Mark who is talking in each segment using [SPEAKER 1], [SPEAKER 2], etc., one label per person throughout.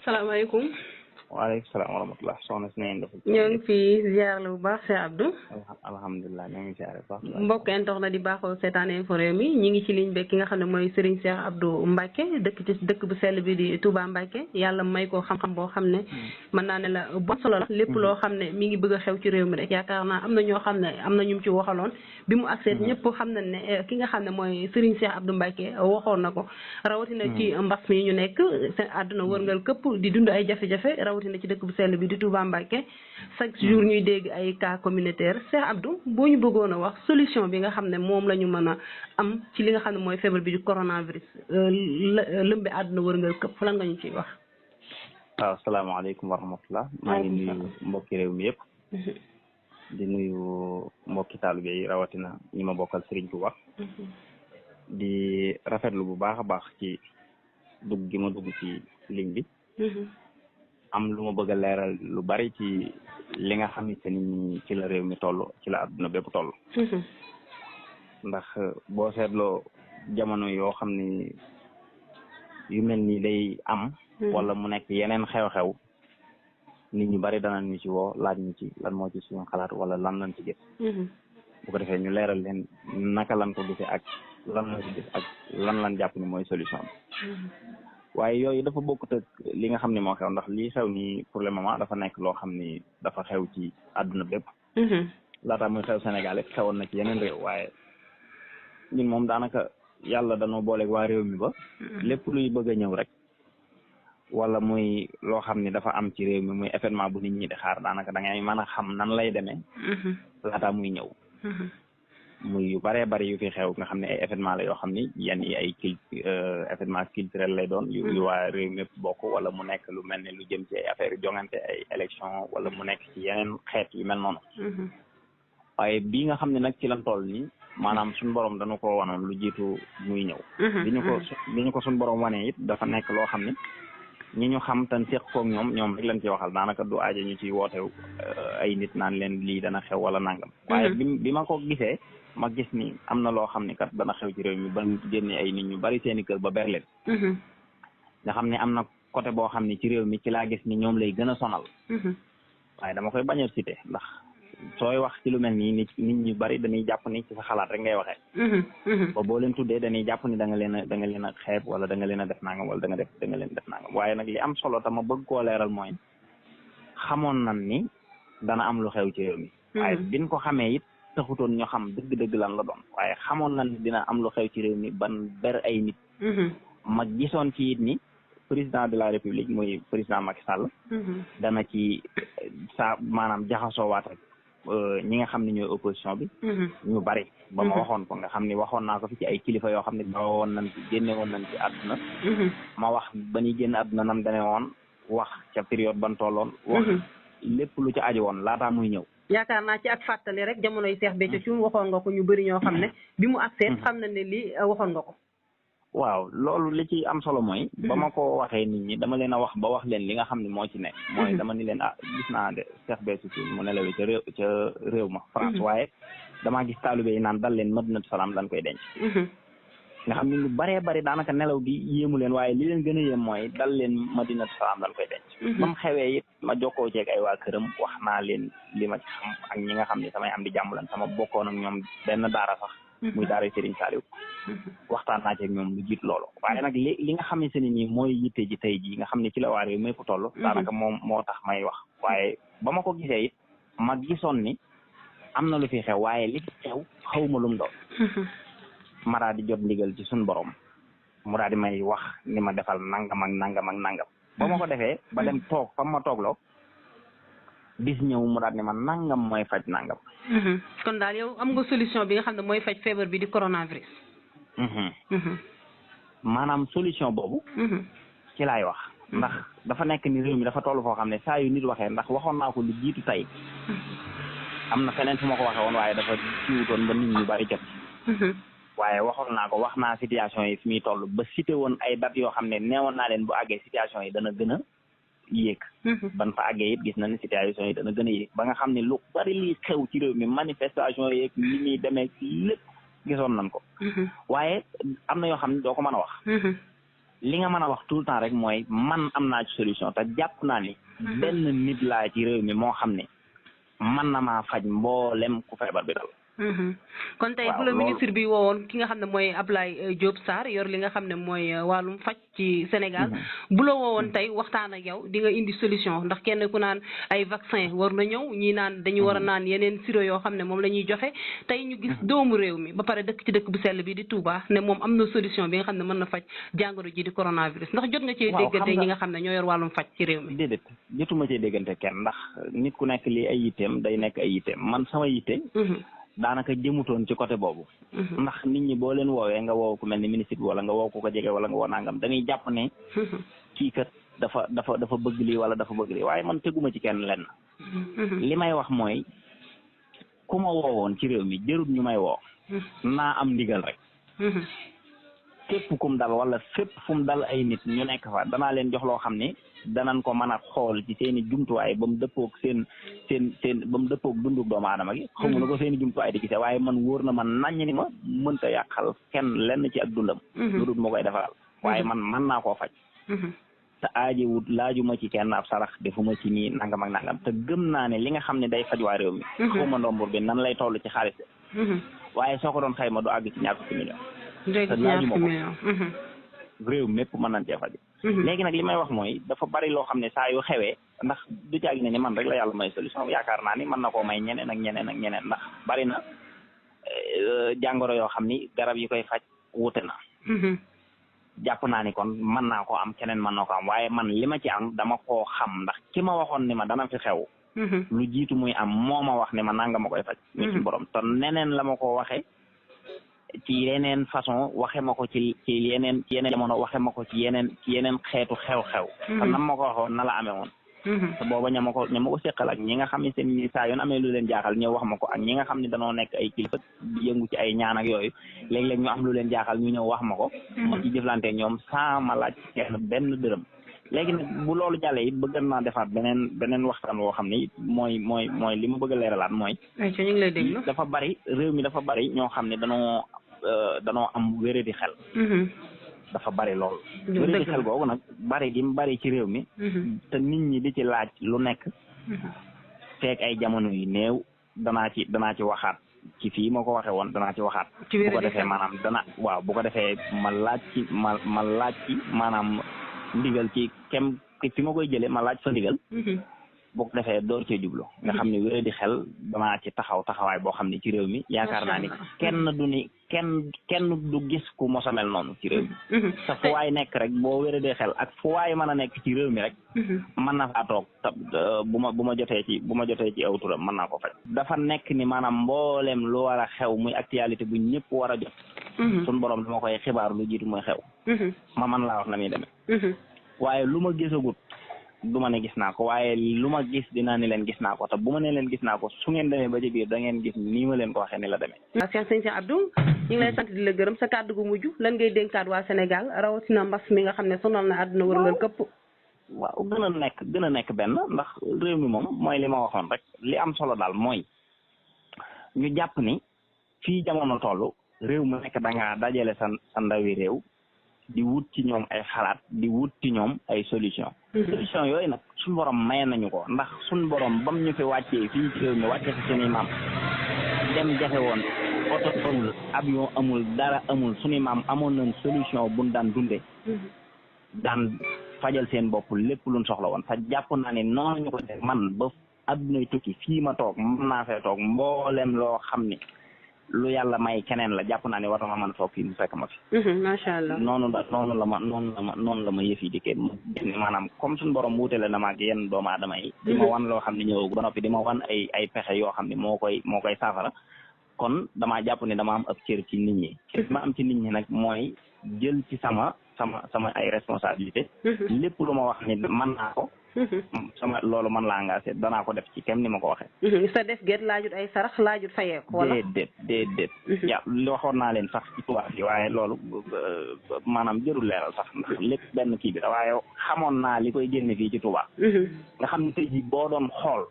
[SPEAKER 1] salaamaaleykum.
[SPEAKER 2] waaleykum salaam wa rahmatulah soxna si ngeen def.
[SPEAKER 1] ñoo ngi fi ziar la bu baax Cheikh Abdou.
[SPEAKER 2] alhamdulilah ñoo ngi ziar bu baax.
[SPEAKER 1] mbokk internet na di baaxoo seetaan info réew mi ñi ngi ci ligne beeg ki nga xam ne mooy Serigne Cheikh Abdou Mbacke dëkk ci dëkk bu sell bi di Touba Mbacke yàlla may ko xam-xam boo xam ne mën naa ne la bon solo la lépp loo xam ne mi ngi bëgg a xew ci réew mi rek yaakaar naa am na ñoo xam ne am na ñu ci waxaloon bi mu accès ñëpp xam nañ ne ki nga xam ne mooy Serigne Cheikh Abdou Mbacke waxoon na ko rawatina ci mbas mi ñu nekk seen àdduna wërngal këpp di dund ay jafe-jafe rawatina ci dëkk bu sell bi di Touba Mbacke chaque jour ñuy dégg ay cas communautaire Cheikh Abdou boo ñu bëggoon a wax solution bi nga xam ne moom la ñu mën a am ci li nga xam ne mooy feebar bi di coronavirus lëmbe àdduna wërngal këpp lan nga ñu ciy wax.
[SPEAKER 2] waaw salaamaaleykum wa rahmatulah. maa ngi nuyu mbokki réew mi yëpp. di nuyu mbokki taalibe yi rawatina ñi ma bokkal Serigne Touba. di rafetlu bu baax a baax ci dugg gi ma dugg ci ligne bi. am lu ma bëgg a leeral lu bari ci li nga xamante ni ci la réew mi toll ci la àdduna bépp toll. ndax boo seetloo jamono yoo xam ni yu mel ni day am. wala mu nekk yeneen xew-xew nit ñu bari danañ ñu ci woo laaj ñu ci lan moo ci suñu xalaat wala lan lañ ci gis. bu ko defee ñu leeral leen naka lan ko gisee ak lan lañ ci gis ak lan lañ jàpp ni mooy solution bi. waaye yooyu dafa bokkut ak li nga xam ne moo xew ndax lii xew nii pour le moment dafa nekk loo xam ni dafa xew ci àdduna bépp. laata muy xew Sénégal it xewoon na ci yeneen réew waaye ñun moom daanaka yàlla danoo booleeg waa réew mi ba. lépp luy bëgg a ñëw rek. wala muy loo xam ni dafa am ci réew mi muy événement bu nit ñi di xaar daanaka da ngay mën a xam nan lay demee. laata muy ñëw. muy yu bëree bëri yu fi xew nga xam ne ay événement la yoo xam ni yenn yi ay événement culturel lay doon yu waa réew mépp bokk wala mu nekk lu mel ne lu jëm ci ay affaire yu jongante ay élection wala mu nekk ci yeneen xeet yu mel noonu waaye bii nga xam ne nag ci lan toll nii maanaam suñu borom dañu ko wanoon lu jiitu muy ñëw bi ñu ko suñu borom wanee it dafa nekk loo xam ne ñi ñu xam tan seq koog ñoom rek lañ ci waxal daanaka du aaja ñu ci wootew ay nit naan leen lii dana xew wala nangam waaye bi ma ko gisee ma gis ni am na loo xam ni kat dana xew ci réew mi ba génne ay nit ñu bari seeni kër ba berleen nga xam ne am na côté boo xam ni ci réew mi ci laa gis ni ñoom lay gën a sonal waaye dama koy bañ a cité ndax sooy wax ci lu mel nii nit ñu bari dañuy jàpp ni ci sa xalaat rek ngay waxee ba boo leen tuddee dañuy jàpp ni da nga leen a xeeb wala da nga leen a def nangam wala da nga leen def nangam waaye nag li am solo te ma bëgg koo leeral mooy xamoon nan ni dana am lu xew ci réew mi waaye biñ ko xamee it taxutoon ñu xam dëgg-dëgg lan la doon waaye xamoon na ni dina am lu xew ci réew mi ban ber ay nit ma gisoon ci it ni président de la république muy président Macky Sall dana ci maanaam jaxasoo waat ak ñi nga xam ne ñooy opposition bi ñu bari ba ma waxoon ko nga xam ni waxoon naa ko fi ci ay kilifa yoo xam ne ba woon nañ ci génne woon nañ ci àdduna ma wax ba ñuy génn àdduna nam dane woon wax ca période ban tolloon wax lépp lu ci aju woon laataa muy ñëw
[SPEAKER 1] yaakaar naa ci ak fàttali rek jamonoy Cheikh Béthio Thioune waxoon nga ko ñu bëri ñoo xam ne bi mu accès xam na ne lii waxoon nga ko
[SPEAKER 2] waaw loolu li ci am solo mooy ba ma ko waxee nit ñi dama leen a wax ba wax leen li nga xam ne moo ci nekk mooy dama ni leen gis naa de Cheikh Béthio Thioune mu nelawee ca réew ma France waaye damaa gis taalibe yi naan dal leen Madinatu Salaam dañ koy denc nga xam ne lu baree bari daanaka nelaw gi yéemu leen waaye li leen gën a yéem mooy dal leen Madinatu Salaam dañ koy denc ba mu xewee it ma jokkoo ceeg ay waa këram wax naa leen li ma ci xam ak ñi nga xam ne samay am di jàmm lan sama bokkoon ak ñoom benn daara sax muy daara Serigne Saliou waxtaan naa ceeg ñoom lu jiit loolu waaye nag li nga xamante ne nii mooy yitte ji tey jii nga xam ne ci la waa réew mépp toll daanaka moom moo tax may wax waaye ba ma ko gisee it ma gisoon ni am na lu fi xew waaye li fi xew xawma lum doon ma daal di jot ndigal ci suñu borom mu daal di may wax ni ma defal nangam ak nangam ak nangam ba ma ko defee ba dem toog fam ma toogloo bis ñëw mu daal ni ma nangam mooy faj nangam
[SPEAKER 1] kon daal yow am nga solution bi nga xam ne mooy faj feebar bi di coronavirus
[SPEAKER 2] maanaam solution boobu ci laay wax ndax dafa nekk ni réew mi dafa toll foo xam ne saa yu nit waxee ndax waxoon naa ko lu jiitu tey am na feneen fu ma ko waxee woon waaye dafa ciwutoon ba nit ñu bari jot waaye waxoon naa ko wax naa situation yi fi muy toll ba cité woon ay date yoo xam ne neewoon naa leen bu àggee situation yi dana gën a yéeg ban fa àggee it gis na ne situation yi dana gën a yéeg ba nga xam ne lu bari li xew ci réew mi manifestation yeeg li muy demee lépp gisoon nañ ko waaye am na yoo xam ne doo ko mën a wax li nga mën a wax tout le temps rek mooy man am naa ci solution te jàpp naa ni benn nit laa ci réew mi moo xam ne man na maa faj mboolem ku feebar bi dal
[SPEAKER 1] kon tey bu la ministre bi woowoon ki nga xam ne mooy Abdoulaye Diop Sarr yor li nga xam ne mooy wàllum faj ci Sénégal bu la woowoon tey waxtaan ak yow di nga indi solution ndax kenn ku naan ay vaccin war na ñëw ñii naan dañu war a naan yeneen sirop yoo xam ne moom la ñuy joxe tey ñu gis doomu réew mi ba pare dëkk ci dëkk bu sell bi di Touba ne moom am na solution bi nga xam ne mën na faj jàngoro ji di coronavirus ndax jot nga cee déggante ñi nga xam ne ñoo yor wàllum faj ci réew mi
[SPEAKER 2] déedéet jotuma cee déggante kenn ndax nit ku nekk lii ay yitteem day nekk ay yitteem man sama yitte daanaka jëmutoon ci côté boobu ndax nit ñi boo leen woowee nga woo ku mel ni ministre bi wala nga woo ku ko jege wala nga woo nangam dañuy jàpp ne kii kat dafa bëgg lii wala dafa bëgg lii waaye man teguma ci kenn lenn li may wax mooy ku ma woowoon ci réew mi jërut ñu may woo naa am ndigal rek képp kum dal wala fépp fu mu dal ay nit ñu nekk fa danaa leen jox loo xam ne danañ ko mën a xool ci seen i jumtuwaay ba mu dëppoog seen ba mu dëppoog dundu doomu aadama gi xamu na ko seen i jumtuwaay di gisee waaye man wóor na man naññ ni ma mënta yàqal kenn lenn ci ak dundam lu dul ma koy defaral waaye man mën naa koo faj te aajewut laajuma ci kenn ab sarax defuma ci nii nangam ak nangam te gëm naa ne li nga xam ne day faj waa réew mi xawma ndombur bi nan lay toll ci xaalis waaye soo ko doon xayma du àgg ci ñaar fukki million te laajuma ko réew mépp mën nañ cee faj léegi nag li may wax mooy dafa bari loo xam ne saa yu xewee ndax du caagi ne ni man rek la yàlla may solution yaakaar naa ni mën na koo may ñeneen ak ñeneen ak ñeneen ndax bari na jàngoro yoo xam ni garab yi koy faj wute na jàpp naa ni kon mën naa koo am keneen mën na ko am waaye man li ma ci am dama koo xam ndax ki ma waxoon ni ma dana fi xew lu jiitu muy am moo ma wax ne ma nanga ma koy faj mi ci borom te neneen la ma ko waxe ci yeneen façon waxe ma ko ci yeneen jamono waxe ma ko ci yeneen xeetu xew-xew te nam ma ko waxoon na la amee woon te booba ña ma ko séqal ak ñi nga xam ne seen saa yoon amee lu leen jaaxal ñëw wax ma ko ak ñi nga xam ne danoo nekk ay kilifa yëngu ci ay ñaan ak yooyu léeg-léeg ñu am lu leen jaaxal ñu ñëw wax ma ko ma ci jëflante ñoom sans ma laaj kenn benn dërëm léegi nag bu loolu jàllee it bëgg naa defaat beneen waxtaan woo xam ne it mooy li ma bëgg a leeralaat mooy
[SPEAKER 1] ñu ngi lay déglu
[SPEAKER 2] dafa bari réew mi dafa bari ñoo xam ne danoo am wéradi xel dafa bari lool wéradi xel googu nag bari gi mu bari ci réew mi te nit ñi di ci laaj lu nekk feek ay jamono yu néew danaa ci waxaat ci fii moo ko waxee woon danaa ci waxaat bu ko defee maanaam bu ko defee ma laaj ci maanaam ndigal ci kem fi ma koy jëlee ma laaj fa ndigal bu ko defee door cee jublu nga xam ne wéradi xel danaa ci taxawaay boo xam ne ci réew mi yaakaar naa ni kenn du gis ku mosa mel noonu ci réew mi te fu waay nekk rek boo wéradee xel ak fu waay mën a nekk ci réew mi rek mën na faa toog bu ma jotee ci aw turam mën naa ko faj dafa nekk ni maanaam mbooleem lu war a xew muy actualité bu ñëpp war a jot suñu borom dama koy xibaar lu jiitu muy xew ma mën laa wax na muy demee waaye lu ma gisagut du ma ne gis naa ko waaye lu ma gis dinaa ni leen gis naa ko te bu ma ne leen gis naa ko su ngeen demee ba ci biir da ngeen gis nii ma leen ko waxee ni la demee.
[SPEAKER 1] waaw Cheikh Abdou ñu ngi lay sant di la gërëm sa kàddu gu mujj lan ngay dénkaat waa Sénégal rawatina mbas mi nga xam ne sonal na àdduna wërngal këpp.
[SPEAKER 2] waaw gën a nekk benn ndax réew mi moom mooy li ma waxoon rek li am solo daal mooy ñu jàpp ni fii jamono toll réew mu nekk da ngaa dajale sa ndawi réew. di wut ci ñoom ay xalaat di wut ci ñoom ay solution yooyu nag suñu borom may nañu ko ndax suñu borom bam ñu fi wàccee fii ci réew mi wàcce fi suñuy maam dem jafe woon oto amul avion amul dara amul suñuy maam amoon nañ solution buñ daan dunde daan fajal seen bopp lépp luñ soxla woon sa jàpp naa ne noonu ñu ko def man ba addunay tukki fii ma toog mën naa fee toog mboolem loo xam ni lu yàlla may keneen la jàpp naa ne war na ma mën a toog fii mu fekk ma fi.
[SPEAKER 1] macha allah
[SPEAKER 2] noonu la ma yëf yi dikkee maanaam comme suñu borom wuutale na ma ak yenn doomu aadama yi. di ma wan loo xam ne ñëw ba noppi di ma wan ay pexe yoo xam ne moo koy saafara kon damaa jàpp ne dama am ab cër ci nit ñi. ma am ci nit ñi nag mooy jël ci sama ay responsabilité lépp lu ma wax ni mën naa ko. loolu man laa engagé danaa ko def ci kem ni ma ko waxee.
[SPEAKER 1] sa def géet laajut ay sarax laajut fayeeku wala.
[SPEAKER 2] déedéet. ya waxoon naa leen sax ci tubaab yi waaye loolu maanaam jërul leeral sax ndax lépp benn kii bi la waaye xamoon naa li koy génne fii ci tubaab. nga xam ne tey jii boo doon xool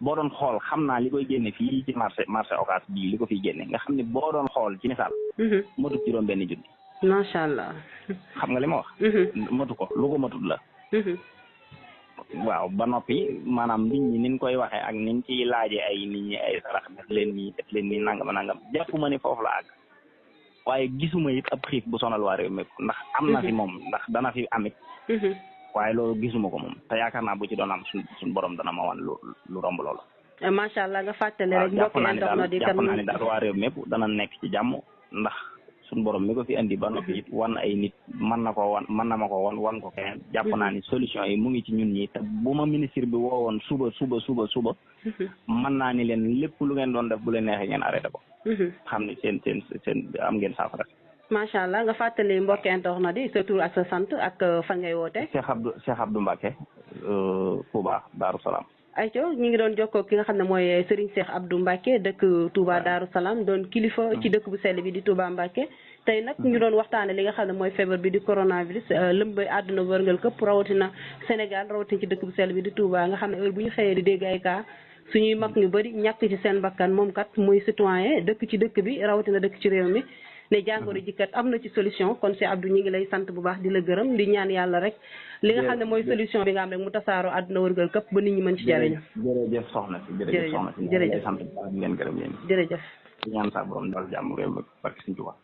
[SPEAKER 2] boo doon xool xam naa li koy génne fii ci marché Ocass bii li ko fiy génne nga xam ne boo doon xool ci misaal motut juróom benn junni
[SPEAKER 1] macha allah
[SPEAKER 2] xam nga li ma wax motu ko lu ko motut la waaw ba noppi maanaam nit ñi niñ koy waxee ak niñ ciy laajee ay nit ñi ay sarax def leen nii nangam jàppuma ni foofu la àgg waaye gisuma it ab xiif bu sonal waa réew mépp ndax am na fi moom ndax dana fi amit waaye loolu gisuma ko moom te yaakaar naa bu ci doon am suñ borom dana ma wan lu romb loolu
[SPEAKER 1] macha allah nga fàttali rek mbokki internet yi
[SPEAKER 2] jàpp naa ne daal waa réew mépp dana nekk ci jàmm ndax suñ borom mi ko fi andi ba noppi it wan ay nit mën na ma ko wan ko keneen jàpp naa ni solution yi mu ngi ci ñun ñi te bu ma ministre bi woowoon suba mën naa ni leen lépp lu ngeen doon def bu leen neexee ngeen arrêté ko xam ne seen am ngeen saafara
[SPEAKER 1] macha allah nga fàttali mbokki internet yi sa tur ak sa sant ak fan ngay woote
[SPEAKER 2] Cheikh Abdou Mbacke Touba Darou Salaam
[SPEAKER 1] ayco ñu ngi doon jokkoo ki nga xam ne mooy Serigne Cheikh Abdou Mbacke dëkk Touba Darou Salaam doon kilifa ci dëkk bu sell bi di Touba Mbacke tey nag ñu doon waxtaane li nga xam ne mooy feebar bi di coronavirus lëmb àdduna wërngal këpp rawatina Sénégal rawatina ci dëkk bu sell bi di Touba nga xam ne heure bu ñu xëyee di dégg ay cas suñuy mag ñu bëri ñàkk ci seen bakkan moom kat muy citoyen dëkk ci dëkk bi rawatina dëkk ci réew mi ne jàngoro ji kat am na ci solution kon Cheikh Abdou ñu ngi lay sant bu baax di la gërëm di ñaan yàlla rek li nga xam ne mooy solution bi nga am rek mu tasaaroo àdduna wërgal këpp ba nit ñi mën ci jariñu
[SPEAKER 2] jërëjëf soxna si jërëjëf sant bu baax di leen gërëm yéen
[SPEAKER 1] jërëjëf
[SPEAKER 2] di ñaan sa borom dal jàmm réew mi barke Sëñ Tuubaa